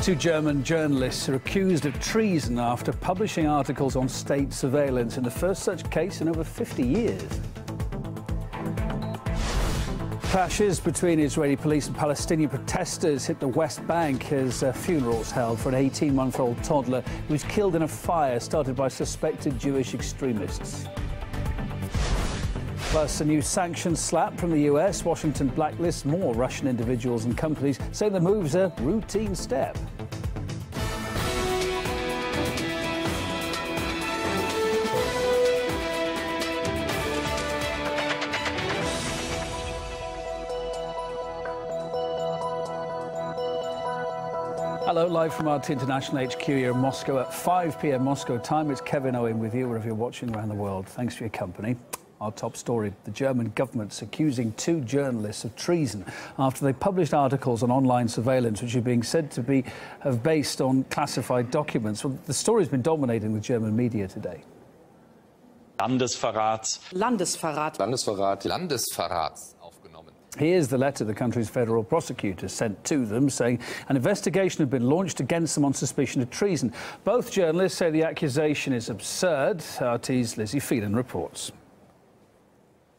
Two German journalists are accused of treason after publishing articles on state surveillance in the first such case in over 50 years. Clashes between Israeli police and Palestinian protesters hit the West Bank as funerals held for an 18-month-old toddler who was killed in a fire started by suspected Jewish extremists. Plus, a new sanctions slap from the US. Washington blacklists more Russian individuals and companies, saying the move's a routine step. Hello, live from RT International HQ here in Moscow at 5 p.m. Moscow time. It's Kevin Owen with you wherever you're watching around the world. Thanks for your company. Our top story, the German government's accusing two journalists of treason after they published articles on online surveillance which are being said to have based on classified documents. Well, the story's been dominating the German media today. Landesverrat. Landesverrat. Landesverrat. Landesverrat. Here's the letter the country's federal prosecutor sent to them, saying an investigation had been launched against them on suspicion of treason. Both journalists say the accusation is absurd. RT's Lizzie Phelan reports.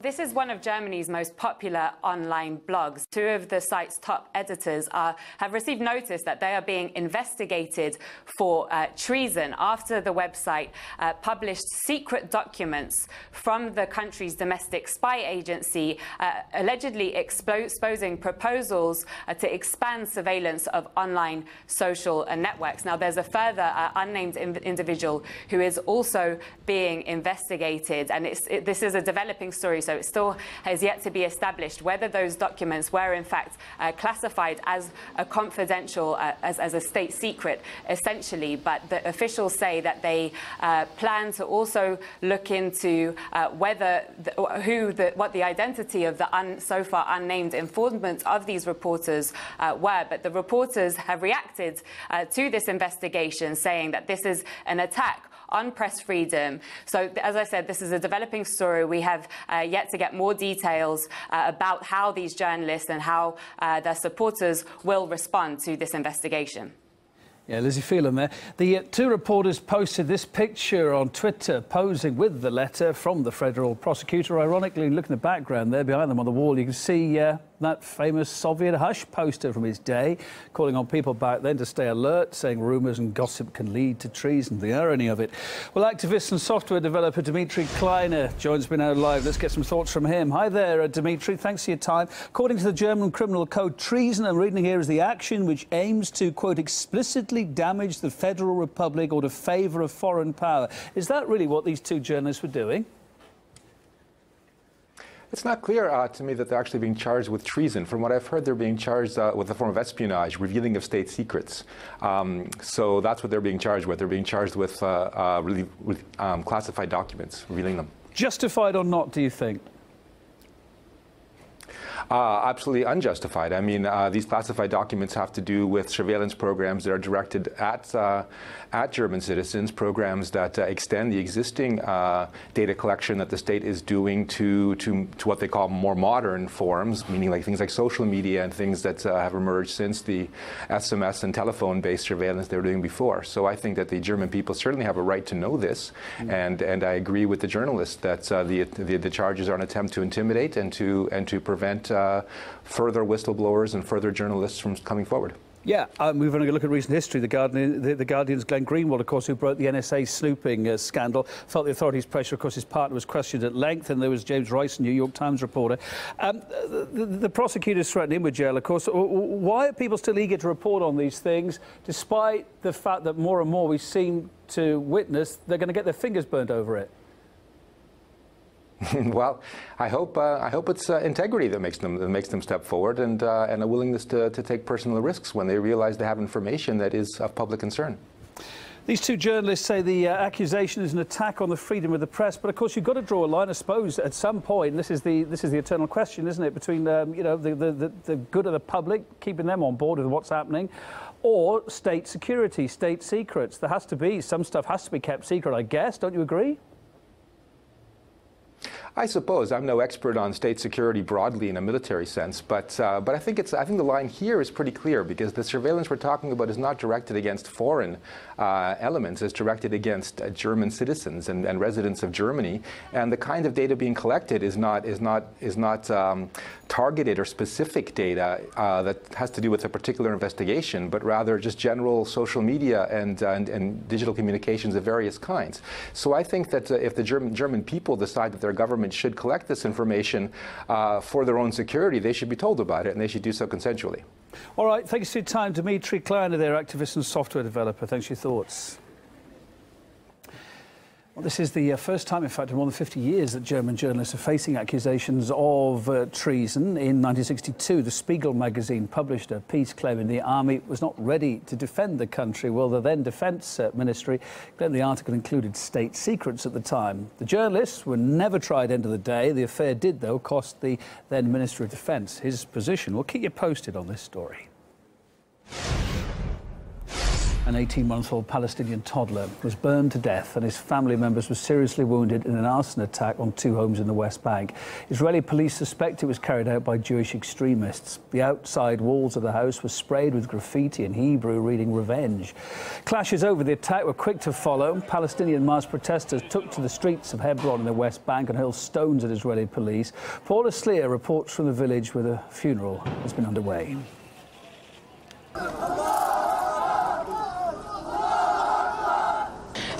This is one of Germany's most popular online blogs. Two of the site's top editors have received notice that they are being investigated for treason after the website published secret documents from the country's domestic spy agency, allegedly exposing proposals to expand surveillance of online social networks. Now, there's a further unnamed individual who is also being investigated, and this is a developing story, so it still has yet to be established whether those documents were in fact classified as a confidential, as a state secret, essentially. But the officials say that they plan to also look into whether what the identity of the so far unnamed informants of these reporters were. But the reporters have reacted to this investigation, saying that this is an attack on press freedom. So, as I said, this is a developing story. We have yet to get more details about how these journalists and how their supporters will respond to this investigation. Yeah, Lizzie Phelan there. The two reporters posted this picture on Twitter, posing with the letter from the federal prosecutor. Ironically, look in the background there, behind them on the wall, you can see that famous Soviet hush poster from his day, calling on people back then to stay alert, saying rumours and gossip can lead to treason. The irony of it. Well, activist and software developer Dimitri Kleiner joins me now live. Let's get some thoughts from him. Hi there, Dimitri. Thanks for your time. According to the German criminal code, treason, I'm reading here, is the action which aims to, quote, explicitly damage the Federal Republic or to favour a foreign power. Is that really what these two journalists were doing? It's not clear to me that they're actually being charged with treason. From what I've heard, they're being charged with a form of espionage, revealing of state secrets. So that's what they're being charged with. They're being charged with classified documents, revealing them. Justified or not, do you think? Absolutely unjustified. I mean, these classified documents have to do with surveillance programs that are directed at German citizens, programs that extend the existing data collection that the state is doing to what they call more modern forms, meaning like things like social media and things that have emerged since the SMS and telephone-based surveillance they were doing before. So I think that the German people certainly have a right to know this, and I agree with the journalists that the charges are an attempt to intimidate and to prevent further whistleblowers and further journalists from coming forward. Yeah, we've only got to look at recent history. The Guardian's Glenn Greenwald, of course, who broke the NSA snooping scandal, felt the authorities' pressure. Of course, his partner was questioned at length, and there was James Royce, New York Times reporter. The prosecutors threatened him with jail, of course. Why are people still eager to report on these things, despite the fact that more and more we seem to witness they're going to get their fingers burnt over it? Well, I hope it's integrity that makes them step forward, and a willingness to take personal risks when they realize they have information that is of public concern. These two journalists say the accusation is an attack on the freedom of the press, but of course you've got to draw a line, I suppose, at some point. This is the eternal question, isn't it, between you know, the good of the public, keeping them on board with what's happening, or state security, state secrets. There has to be some stuff has to be kept secret, I guess. Don't you agree? I suppose I'm no expert on state security broadly in a military sense, but I think the line here is pretty clear, because the surveillance we're talking about is not directed against foreign elements; it's directed against German citizens and residents of Germany. And the kind of data being collected is not targeted or specific data that has to do with a particular investigation, but rather just general social media and digital communications of various kinds. So I think that if the German people decide that their government should collect this information for their own security, they should be told about it, and they should do so consensually. All right, thanks for your time, Dimitri Kleiner, their activist and software developer. Thanks for your thoughts. Well, this is the first time, in fact, in more than 50 years that German journalists are facing accusations of treason. In 1962, the Spiegel magazine published a piece claiming the army was not ready to defend the country. Well, the then Defence Ministry claimed the article included state secrets at the time. The journalists were never tried end of the day. The affair did, though, cost the then Minister of Defence his position. We'll keep you posted on this story. An 18-month-old Palestinian toddler was burned to death, and his family members were seriously wounded in an arson attack on 2 homes in the West Bank. Israeli police suspect it was carried out by Jewish extremists. The outside walls of the house were sprayed with graffiti in Hebrew reading "Revenge." Clashes over the attack were quick to follow. Palestinian mass protesters took to the streets of Hebron in the West Bank and hurled stones at Israeli police. Paula Sleer reports from the village where the funeral has been underway.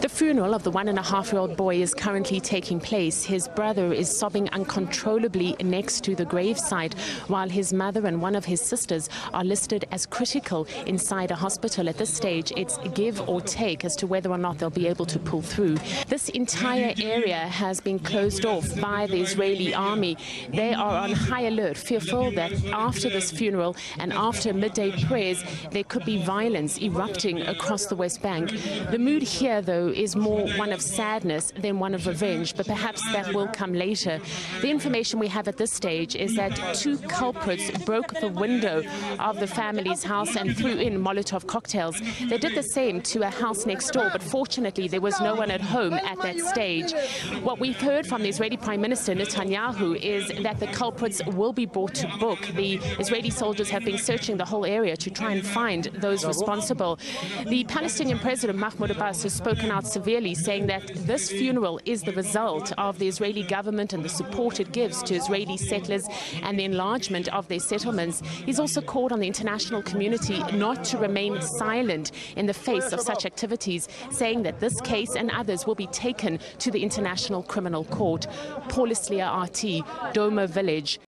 The funeral of the 1.5-year-old boy is currently taking place. His brother is sobbing uncontrollably next to the gravesite, while his mother and one of his sisters are listed as critical inside a hospital. At this stage, it's give or take as to whether or not they'll be able to pull through. This entire area has been closed off by the Israeli army. They are on high alert, fearful that after this funeral and after midday prayers, there could be violence erupting across the West Bank. The mood here, though, is more one of sadness than one of revenge, but perhaps that will come later. The information we have at this stage is that 2 culprits broke the window of the family's house and threw in Molotov cocktails. They did the same to a house next door, but fortunately there was no one at home at that stage. What we've heard from the Israeli Prime Minister Netanyahu is that the culprits will be brought to book. The Israeli soldiers have been searching the whole area to try and find those responsible. The Palestinian President Mahmoud Abbas has spoken out severely, saying that this funeral is the result of the Israeli government and the support it gives to Israeli settlers and the enlargement of their settlements. He's also called on the international community not to remain silent in the face of such activities, saying that this case and others will be taken to the International Criminal Court. Paula Sleer, RT, Doma Village.